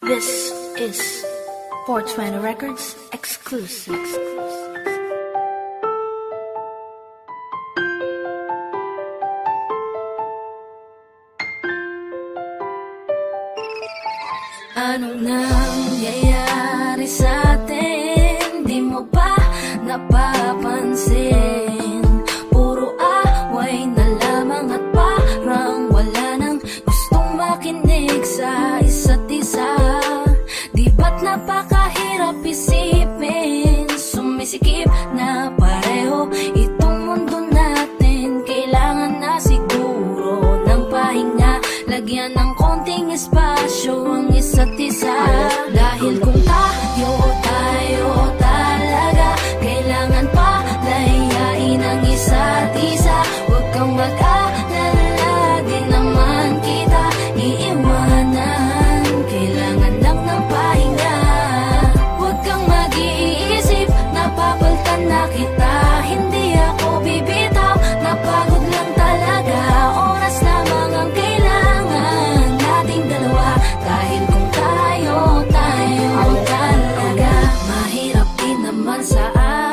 This is 420 Records exclusive. Anong nangyayari sa atin? Di mo ba napapansin? Puro away na lamang at parang wala nang gustong makinig sa isa't isa. Di ba't napakahirap isipin? Sumisikip na pareho itong mundo natin. Kailangan na siguro ng pahinga, lagyan ng konting espasyo ang isa't isa. Dahil kung tayo talaga, kailangan pa layain ang isa't isa. Huwag kang mag-alala, di naman kita iiwanan. Kailangan lang ng pahinga. Huwag kang mag-iisip, napapalitan na kita. Hindi ako bibitaw, napagod lang talaga. Oras lamang ang kailangan nating dalawa. Dahil kung tayo talaga, mahirap din naman sa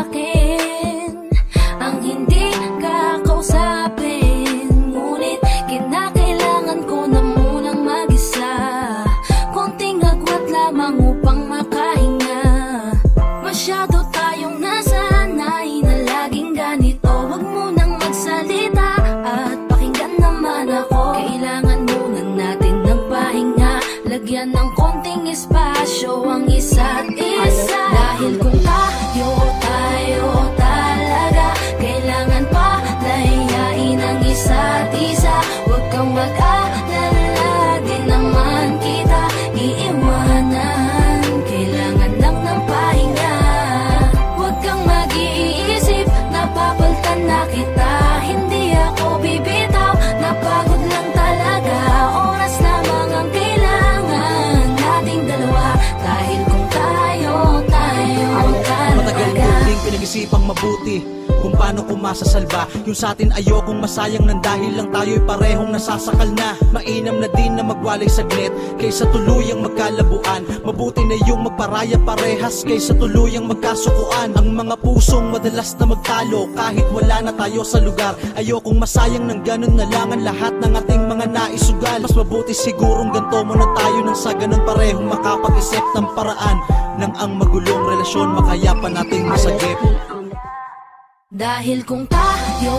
akin ang hindi ka kausapin. Ngunit kinakailangan ko na munang mag-isa, konting agwat lamang upang makahinga. Masyado tayong nasanay na laging ganito. Huwag munang magsalita at pakinggan naman ako. Kailangan muna natin ng pahinga, lagyan ng konting espasyo ang isa't isa. Dahil kung tayo talaga, kailangan pa layain ang isa't isa. Huwag kang mag-alala, di naman kita iiwanan. Kailangan lang ng pahinga. Huwag kang mag-iisip, napapalitan na kita. Hindi ako bibitaw, napagod lang talaga. Oras lamang ang kailangan nating dalawa. Dahil kung tayo matagal ko talaga, ding pinag-isipang mabuti kung paano ko masasalba yung sa atin. Ayokong masayang nang dahil lang tayo'y parehong nasasakal na. Mainam na din na magwalay saglit kaysa tuluyang magkalabuan. Mabuti na yung magparaya parehas kaysa tuluyang magkasukuan. Ang mga pusong madalas na magtalo kahit wala na tayo sa lugar. Ayokong masayang ng ganun na lang ang lahat ng ating mga naisugal. Mas mabuti sigurong ganto muna tayo nang sa ganun parehong makapag-isip ng paraan nang ang magulong relasyon makaya pa nating masagip. dahil kung tayo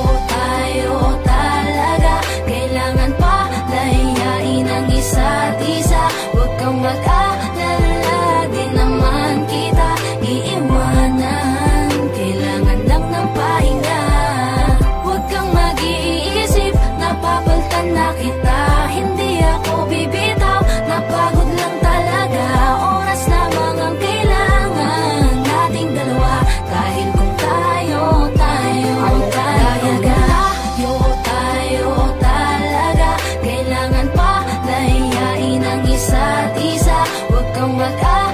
talaga, kailangan pa layain ang isa't isa. Huwag kang mag-alala, di naman kita iiwanan. Kailangan lang ng pahinga. Huwag kang mag-iisip, napapalitan na kita. Hindi ako bibitaw, napagod lang talaga. Oras lamang ang kailangan nating dalawa. Dahil kung tayo talaga, kailangan pa layain ang isa't isa. Huwag kang mag-alala,